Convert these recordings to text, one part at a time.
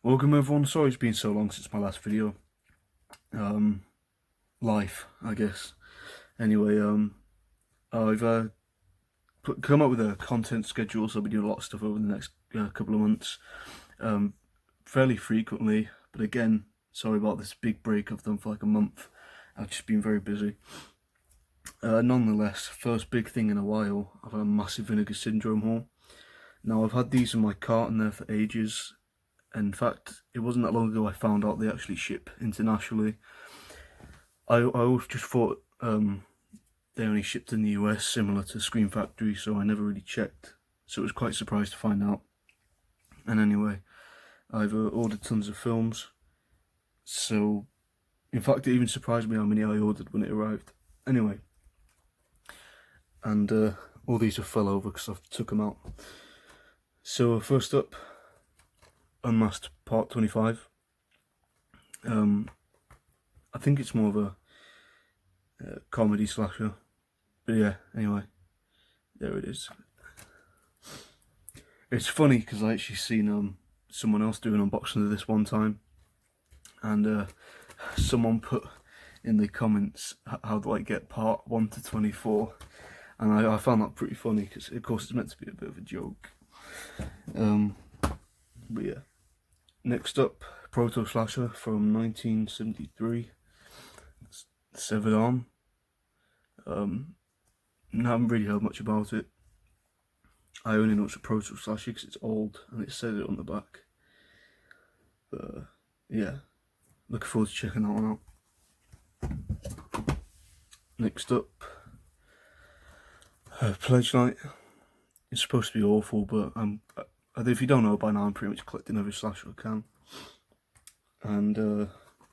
Welcome everyone, sorry it's been so long since my last video. Life, I guess. Anyway, I've come up with a content schedule, so I'll be doing a lot of stuff over the next couple of months. Fairly frequently, but again, sorry about this big break I've done for like a month. I've just been very busy. Nonetheless, first big thing in a while, I've had a massive Vinegar Syndrome haul. Now I've had these in my cart in there for ages. In fact, it wasn't that long ago I found out they actually ship internationally. I always just thought they only shipped in the US, similar to Screen Factory, so I never really checked. So I was quite surprised to find out. And anyway, I've ordered tons of films. So, in fact, it even surprised me how many I ordered when it arrived. Anyway, and all these have fell over because I've took them out. So first up, Unmasked Part 25. I think it's more of a comedy slasher, but yeah, anyway, there it is. It's funny because I actually seen someone else do an unboxing of this one time, and someone put in the comments how do I get part 1 to 24, and I found that pretty funny because of course it's meant to be a bit of a joke. But yeah. Next up, Proto Slasher from 1973, Severed Arm. I haven't really heard much about it. I only know it's a Proto Slasher because it's old and it said it on the back. But yeah, looking forward to checking that one out. Next up, Pledge Night. It's supposed to be awful, but if you don't know by now, I'm pretty much collecting every slasher I can. And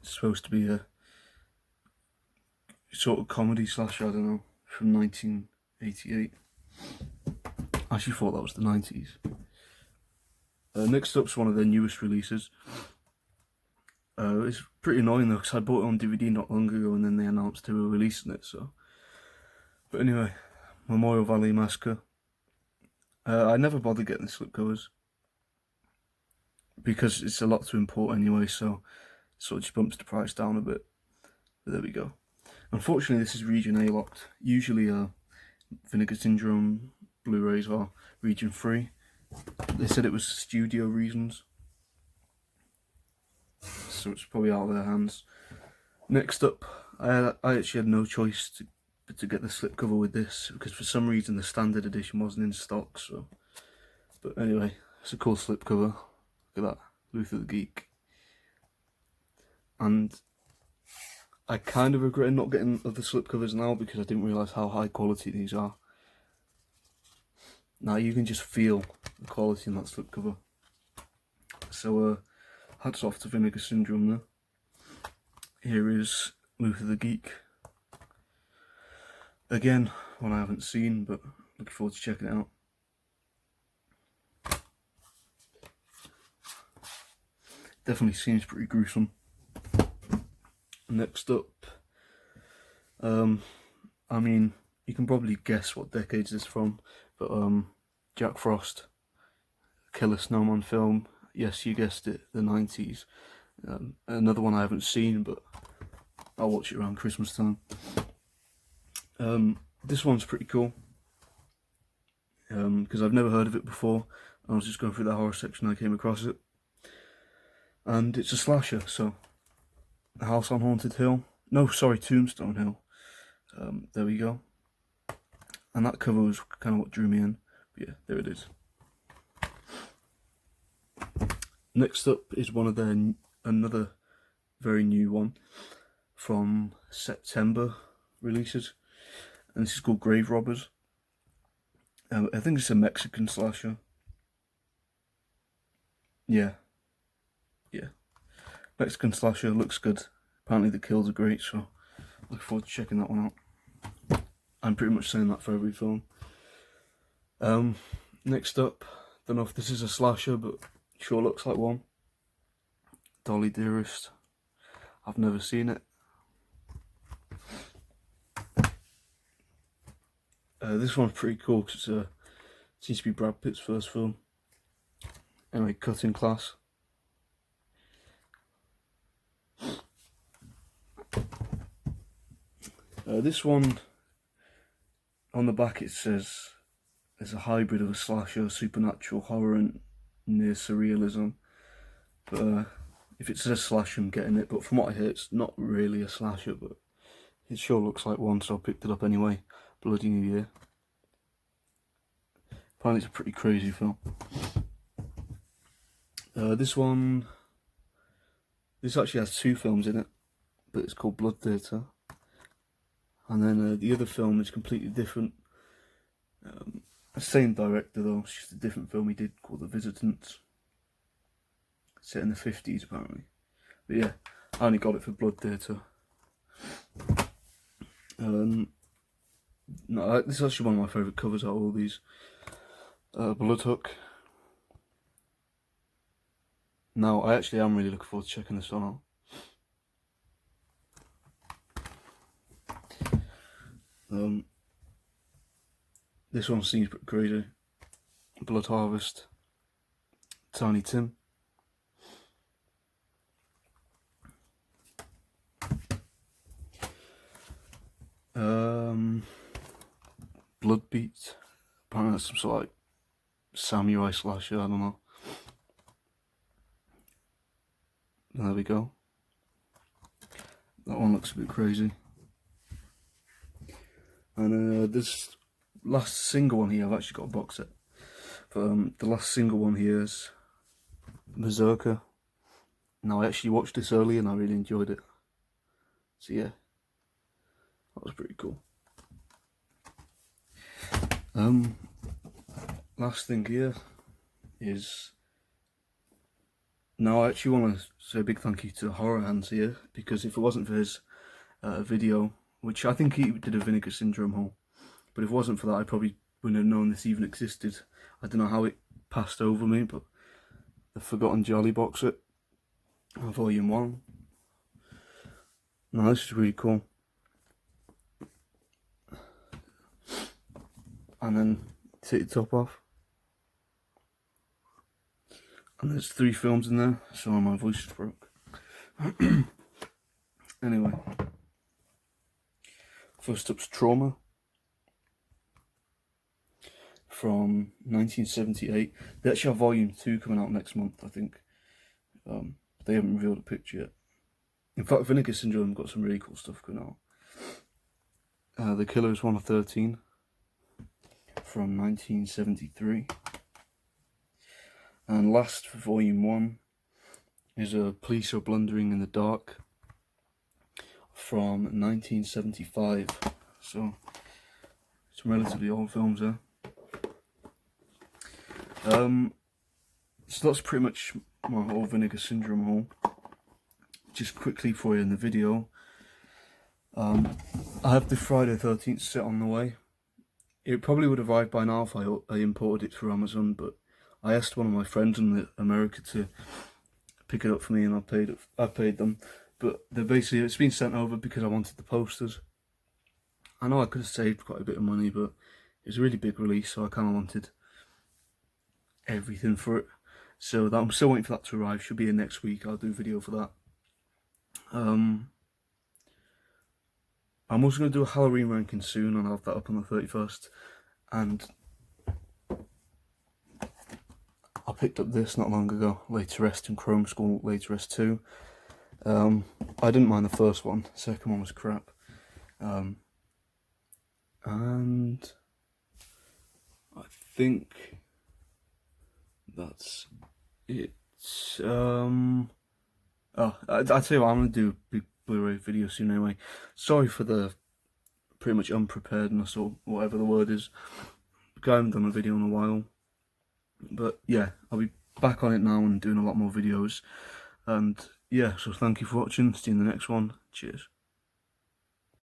it's supposed to be a sort of comedy slasher, I don't know, from 1988. I actually thought that was the 90s. Next up's one of their newest releases. It's pretty annoying though, because I bought it on DVD not long ago and then they announced they were releasing it, so. But anyway, Memorial Valley Massacre. I never bothered getting the slipcovers because it's a lot to import anyway, so it sort of just bumps the price down a bit. But there we go. Unfortunately, this is region A locked. Usually, Vinegar Syndrome Blu-rays are region 3. They said it was studio reasons, so it's probably out of their hands. Next up, I actually had no choice to get the slipcover with this because for some reason the standard edition wasn't in stock. So, but anyway, it's a cool slipcover. Look at that, Luther the Geek. And I kind of regret not getting other slipcovers now because I didn't realise how high quality these are. Now you can just feel the quality in that slipcover. So hats off to Vinegar Syndrome there. Here is Luther the Geek. Again, one I haven't seen, but looking forward to checking it out. Definitely seems pretty gruesome. Next up, I mean, you can probably guess what decades this is from, but Jack Frost, Killer Snowman film. Yes, you guessed it, the 90s. Another one I haven't seen, but I'll watch it around Christmas time. This one's pretty cool because I've never heard of it before. I was just going through the horror section, I came across it, and it's a slasher. So, A House on Haunted Hill. No, sorry, Tombstone Hill. There we go. And that cover was kind of what drew me in. But yeah, there it is. Next up is one of their another very new one from September releases. And this is called Grave Robbers. I think it's a Mexican slasher. Yeah. Mexican slasher, looks good. Apparently the kills are great, so look forward to checking that one out. I'm pretty much saying that for every film. Next up, don't know if this is a slasher, but sure looks like one. Dolly Dearest. I've never seen it. This one's pretty cool because it seems to be Brad Pitt's first film. Anyway, Cutting Class. This one, on the back it says it's a hybrid of a slasher, supernatural horror and near surrealism. But if it says slasher, I'm getting it. But from what I hear, it's not really a slasher, but it sure looks like one, so I picked it up anyway. Bloody New Year. Apparently it's a pretty crazy film. This actually has 2 films in it, but it's called Blood Theatre. And then the other film is completely different. Same director though, it's just a different film he did called The Visitants. Set in the 50s apparently. But yeah, I only got it for Blood Theatre. No, this is actually one of my favourite covers out of all these. Bloodhook. Now, I actually am really looking forward to checking this one out. This one seems pretty crazy. Blood Harvest. Tiny Tim. Bloodbeat. Apparently that's some sort of like samurai slasher, I don't know. There we go. That one looks a bit crazy. And this last single one here, I've actually got a box set. But the last single one here is Berserker. Now I actually watched this earlier and I really enjoyed it. So yeah, that was pretty cool. Last thing here is, now I actually want to say a big thank you to Horror Hands here, because if it wasn't for his video, which I think he did a Vinegar Syndrome haul, but if it wasn't for that I probably wouldn't have known this even existed. I don't know how it passed over me, but the Forgotten Jolly box set, volume 1. Now this is really cool. And then take the top off. And there's 3 films in there, so my voice is broke. Anyway. First up's Trauma. From 1978. They actually have volume 2 coming out next month, I think. They haven't revealed a picture yet. In fact, Vinegar Syndrome got some really cool stuff coming out. The Killer is 1 of 13. From 1973. And last, for volume 1, is Police Are Blundering in the Dark from 1975. So, some relatively old films there. So that's pretty much my whole Vinegar Syndrome haul. Just quickly for you in the video, I have the Friday 13th set on the way. It probably would have arrived by now if I imported it through Amazon, but I asked one of my friends in America to pick it up for me, and I paid them. But it's been sent over because I wanted the posters. I know I could have saved quite a bit of money, but it was a really big release, so I kind of wanted everything for it. So I'm still waiting for that to arrive. Should be in next week. I'll do a video for that. I'm also going to do a Halloween ranking soon, and I'll have that up on the 31st. And I picked up this not long ago, Later Rest and Chrome School Later Rest 2. I didn't mind the first one, the second one was crap. And I think that's it. I'll tell you what, I'm going to do a big Blu-ray video soon anyway. Sorry for the pretty much unpreparedness, or whatever the word is. I haven't done a video in a while. But yeah, I'll be back on it now and doing a lot more videos. And yeah, so thank you for watching. See you in the next one. Cheers.